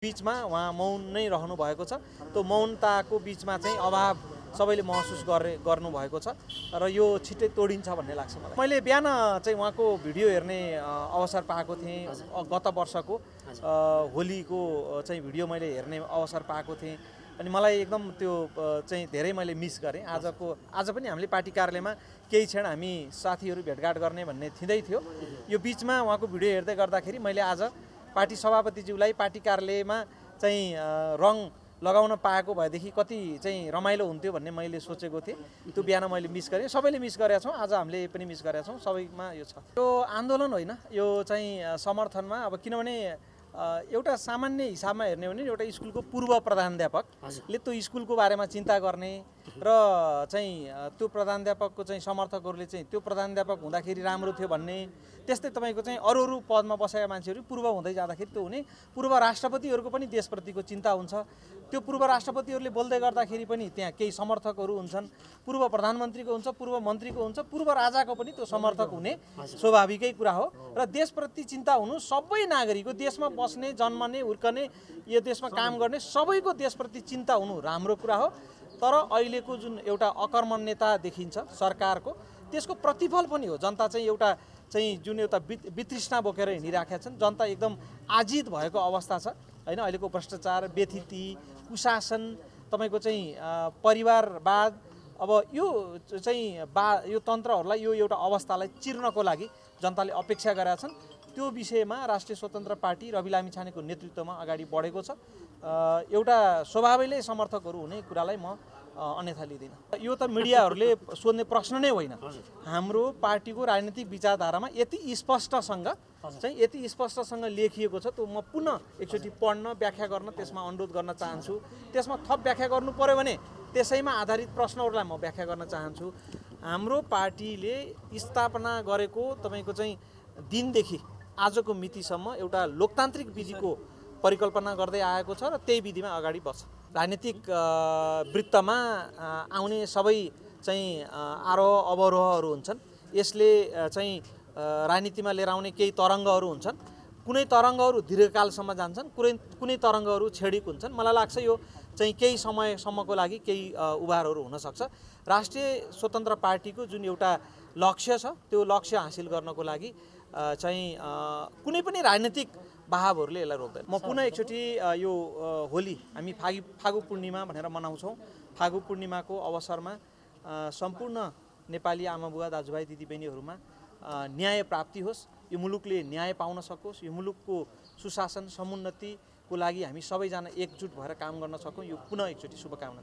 बीचमा उहाँ मौन नै रहनु भएको छ। त्यो मौनताको बीचमा चाहिँ अभाव सबैले महसुस गर्नुभएको छ र यो छिट्टै तोडिन्छ भन्ने लाग्छ मलाई। मैले बिहान चाहिँ उहाँको भिडियो हेर्ने अवसर पाएको थिएँ। गत वर्षको होलीको चाहिँ भिडियो मैले हेर्ने अवसर पाएको थिएँ अनि मलाई एकदम त्यो चाहिँ धेरै मैले मिस गरेँ। आज पनि हामीले पार्टी कार्यालयमा केही क्षण हामी साथीहरू भेटघाट गर्ने भन्ने थिँदै थियो। यो बिचमा उहाँको भिडियो हेर्दै गर्दाखेरि मैले आज पार्टी सभापतिज्यूलाई पार्टी कार्यालयमा चाहिँ रङ लगाउन पाएको भएदेखि कति चाहिँ रमाइलो हुन्थ्यो भन्ने मैले सोचेको थिएँ। त्यो बिहान मैले मिस गरेँ। सबैले मिस गरेका छौँ, आज हामीले पनि मिस गरेका छौँ। सबैमा यो छ। यो आन्दोलन होइन, यो चाहिँ समर्थनमा। अब किनभने एउटा सामान्य हिसाबमा हेर्ने हो भने एउटा स्कुलको पूर्व प्रधानाध्यापकले त्यो स्कुलको बारेमा चिन्ता गर्ने र चाहिँ त्यो प्रधानाध्यापकको चाहिँ समर्थकहरूले चाहिँ त्यो प्रधानाध्यापक हुँदाखेरि राम्रो थियो भन्ने, त्यस्तै तपाईँको चाहिँ अरू पदमा बसेका मान्छेहरू पूर्व हुँदै जाँदाखेरि त्यो हुने। पूर्व राष्ट्रपतिहरूको पनि देशप्रतिको चिन्ता हुन्छ। त्यो पूर्व राष्ट्रपतिहरूले बोल्दै गर्दाखेरि पनि त्यहाँ केही समर्थकहरू हुन्छन्। पूर्व प्रधानमन्त्रीको हुन्छ, पूर्व मन्त्रीको हुन्छ, पूर्व राजाको पनि त्यो समर्थक हुने स्वाभाविकै कुरा हो। र देशप्रति चिन्ता हुनु सबै नागरिकको, देशमा बस्ने, जन्मने, हुर्कने, यो देशमा काम गर्ने सबैको देशप्रति चिन्ता हुनु राम्रो कुरा हो। तर अहिलेको जुन एउटा अकर्मण्यता देखिन्छ सरकारको, त्यसको प्रतिफल पनि हो। जनता चाहिँ एउटा चाहिँ जुन एउटा वितृष्णा बोकेर हिँडिराखेका छन्। जनता एकदम आजित भएको अवस्था छ होइन। अहिलेको भ्रष्टाचार, व्यथिति, कुशासन, तपाईँको चाहिँ परिवारवाद, अब यो चाहिँ यो तन्त्रहरूलाई, यो एउटा अवस्थालाई चिर्नको लागि जनताले अपेक्षा गरेका छन्। त्यो विषयमा राष्ट्रिय स्वतन्त्र पार्टी रवि लामिछानेको नेतृत्वमा अगाडि बढेको छ। एउटा स्वभावैले समर्थकहरू हुने कुरालाई म अन्यथा लिँदिनँ। यो त मिडियाहरूले सोध्ने प्रश्न नै होइन। हाम्रो पार्टीको राजनीतिक विचारधारामा यति स्पष्टसँग लेखिएको छ। त्यो म पुनः एकचोटि पढ्न, व्याख्या गर्न, त्यसमा अनुरोध गर्न चाहन्छु। त्यसमा थप व्याख्या गर्नु पर्यो भने त्यसैमा आधारित प्रश्नहरूलाई म व्याख्या गर्न चाहन्छु। हाम्रो पार्टीले स्थापना गरेको तपाईँको चाहिँ दिनदेखि आजको मितिसम्म एउटा लोकतान्त्रिक विधिको परिकल्पना गर्दै आएको छ र त्यही विधिमा अगाडि बढ्छ। राजनीतिक वृत्तमा आउने सबै चाहिँ आरोह अवरोहहरू हुन्छन्। यसले चाहिँ राजनीतिमा लिएर आउने केही तरङ्गहरू हुन्छन्। कुनै तरङ्गहरू दीर्घकालसम्म जान्छन्, कुनै तरङ्गहरू क्षणिक हुन्छन्। मलाई लाग्छ यो चाहिँ केही समयसम्मको लागि केही उभारहरू हुनसक्छ। राष्ट्रिय स्वतन्त्र पार्टीको जुन एउटा लक्ष्य छ, त्यो लक्ष्य हासिल गर्नको लागि चाहिँ कुनै पनि राजनीतिक भावहरूले यसलाई रोक्दैन। म पुनः एकचोटि यो होली हामी फागु पूर्णिमा भनेर मनाउँछौँ। फागु पूर्णिमाको अवसरमा सम्पूर्ण नेपाली आमाबुवा, दाजुभाइ, दिदीबहिनीहरूमा न्याय प्राप्ति होस्, यो मुलुकले न्याय पाउन सकोस्, यो मुलुकको सुशासन, समुन्नतिको लागि हामी सबैजना एकजुट भएर काम गर्न सकौँ। यो पुनः एकचोटि शुभकामना।